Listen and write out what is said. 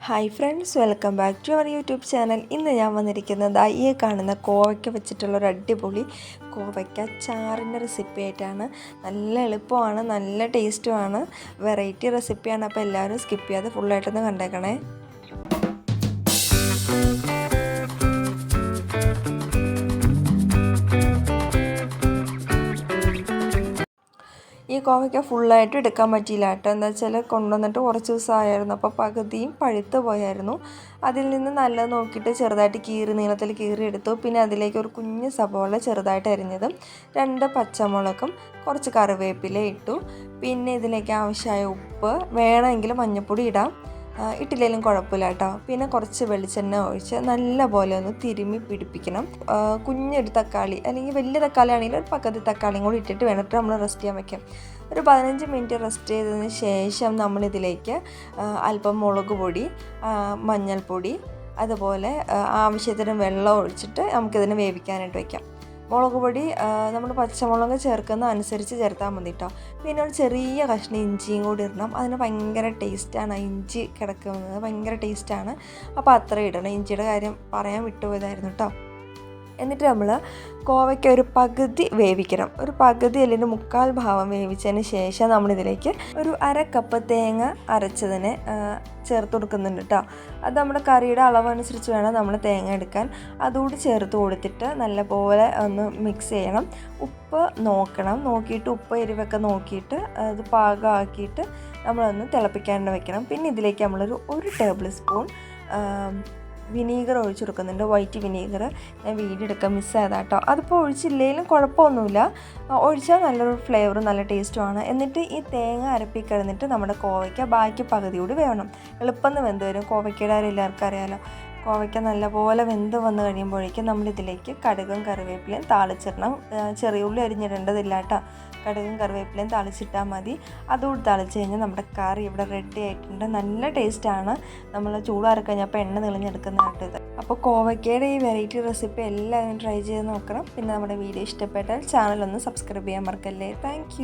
Hi friends, welcome back to our YouTube channel. ഇന്ന് ഞാൻ വന്നിരിക്കുന്നത് ഈ കാണുന്ന കോവയ്ക്ക വെച്ചിട്ടുള്ളൊരു അടിപൊളി കോവയ്ക്ക ചാറിൻ്റെ റെസിപ്പി ആയിട്ടാണ്. നല്ല എളുപ്പമാണ്, നല്ല ടേസ്റ്റുമാണ്, വെറൈറ്റി റെസിപ്പിയാണ്. അപ്പോൾ എല്ലാവരും സ്കിപ്പ് ചെയ്യാതെ ഫുള്ളായിട്ടൊന്ന് കണ്ടേക്കണേ. ഈ കോവയ്ക്ക ഫുള്ളായിട്ട് എടുക്കാൻ പറ്റിയില്ല കേട്ടോ. എന്താ വെച്ചാൽ കൊണ്ടുവന്നിട്ട് കുറച്ച് ദിവസമായിരുന്നു, അപ്പോൾ പകുതിയും പഴുത്ത് പോയായിരുന്നു. അതിൽ നിന്ന് നല്ലത് നോക്കിയിട്ട് ചെറുതായിട്ട് നീളത്തിൽ കീറി എടുത്തു. പിന്നെ അതിലേക്ക് ഒരു കുഞ്ഞ് സബോള ചെറുതായിട്ട് അരിഞ്ഞതും 2 പച്ചമുളകും കുറച്ച് കറിവേപ്പില ഇട്ടു. പിന്നെ ഇതിലേക്ക് ആവശ്യമായ ഉപ്പ്, വേണമെങ്കിൽ മഞ്ഞൾപ്പൊടി ഇടാം, ഇട്ടില്ലെങ്കിലും കുഴപ്പമില്ല കേട്ടോ. പിന്നെ കുറച്ച് വെളിച്ചെണ്ണ ഒഴിച്ച് നല്ല പോലെ ഒന്ന് തിരുമ്മി പിടിപ്പിക്കണം. കുഞ്ഞൊരു തക്കാളി അല്ലെങ്കിൽ വലിയ തക്കാളി ആണെങ്കിൽ ഒരു പകുതി തക്കാളിയും കൂടി ഇട്ടിട്ട് വേണ്ടിട്ട് നമ്മൾ റെസ്റ്റ് ചെയ്യാൻ വയ്ക്കാം. ഒരു 15 മിനിറ്റ് റെസ്റ്റ് ചെയ്തതിന് ശേഷം നമ്മളിതിലേക്ക് അല്പം മുളക് പൊടി, മഞ്ഞൾപ്പൊടി, അതുപോലെ ആവശ്യത്തിന് വെള്ളം ഒഴിച്ചിട്ട് നമുക്കിതിനെ വേവിക്കാനായിട്ട് വയ്ക്കാം. മുളക് പൊടി നമ്മൾ പച്ചമുളക് ചേർക്കുന്ന അനുസരിച്ച് ചേർത്താൽ മതി കേട്ടോ. പിന്നെ ഒരു ചെറിയ കഷ്ണം ഇഞ്ചിയും കൂടി ഇടണം. അതിന് ഭയങ്കര ടേസ്റ്റാണ്. ഇഞ്ചി കിടക്കുന്നത് ഭയങ്കര ടേസ്റ്റാണ്. അപ്പോൾ അത്ര ഇടണം. ഇഞ്ചിയുടെ കാര്യം പറയാൻ വിട്ടുപോയതായിരുന്നു കേട്ടോ. എന്നിട്ട് നമ്മൾ കോവയ്ക്ക ഒരു പകുതി വേവിക്കണം. ഒരു പകുതി അല്ലെങ്കിൽ 1/4 ഭാഗം വേവിച്ചതിന് ശേഷം നമ്മളിതിലേക്ക് ഒരു 1/2 കപ്പ് തേങ്ങ അരച്ചതിനെ ചേർത്ത് കൊടുക്കുന്നുണ്ട് കേട്ടോ. അത് നമ്മുടെ കറിയുടെ അളവനുസരിച്ച് വേണം നമ്മൾ തേങ്ങ എടുക്കാൻ. അതുകൂടി ചേർത്ത് കൊടുത്തിട്ട് നല്ലപോലെ ഒന്ന് മിക്സ് ചെയ്യണം. ഉപ്പ് നോക്കണം, നോക്കിയിട്ട് ഉപ്പ് എരിവൊക്കെ നോക്കിയിട്ട് അത് പാകമാക്കിയിട്ട് നമ്മളൊന്ന് തിളപ്പിക്കാണ്ട് വെക്കണം. പിന്നെ ഇതിലേക്ക് നമ്മളൊരു 1 ടേബിൾ സ്പൂൺ വിനീഗർ ഒഴിച്ച് കൊടുക്കുന്നുണ്ട്. വൈറ്റ് വിനീഗർ ഞാൻ വീഡിയോ എടുക്കാൻ മിസ്സായതാണ് കേട്ടോ. അതിപ്പോൾ ഒഴിച്ചില്ലെങ്കിലും കുഴപ്പമൊന്നുമില്ല, ഒഴിച്ചാൽ നല്ലൊരു ഫ്ലേവറും നല്ല ടേസ്റ്റുമാണ്. എന്നിട്ട് ഈ തേങ്ങ അരപ്പിക്കിടന്നിട്ട് നമ്മുടെ കോവയ്ക്ക ബാക്കി പകുതി കൂടി വേണം. എളുപ്പം വെന്ത് വരും. കോവയ്ക്കയുടെ എല്ലാവർക്കും അറിയാമല്ലോ. കോവയ്ക്ക നല്ലപോലെ വെന്ത് വന്ന് കഴിയുമ്പോഴേക്കും നമ്മളിതിലേക്ക് കടുകും കറിവേപ്പിലയും താളിച്ചിടണം. ചെറിയ ഉള്ളി അരിഞ്ഞിടേണ്ടതില്ല കേട്ടോ. കടുകും കറിവേപ്പിലയും താളിച്ചിട്ടാൽ മതി. അതുകൂടി താളിച്ച് കഴിഞ്ഞാൽ നമ്മുടെ കറി ഇവിടെ റെഡി ആയിട്ടുണ്ട്. നല്ല ടേസ്റ്റാണ്. നമ്മൾ ചൂടാറി കഴിഞ്ഞപ്പോൾ എണ്ണ തെളിഞ്ഞെടുക്കുന്നതായിട്ട് ഇത്. അപ്പോൾ കോവയ്ക്കയുടെ ഈ വെറൈറ്റി റെസിപ്പി എല്ലാവരും ട്രൈ ചെയ്ത് നോക്കണം. പിന്നെ നമ്മുടെ വീഡിയോ ഇഷ്ടപ്പെട്ടാൽ ചാനലൊന്ന് സബ്സ്ക്രൈബ് ചെയ്യാൻ മറക്കല്ലേ. താങ്ക്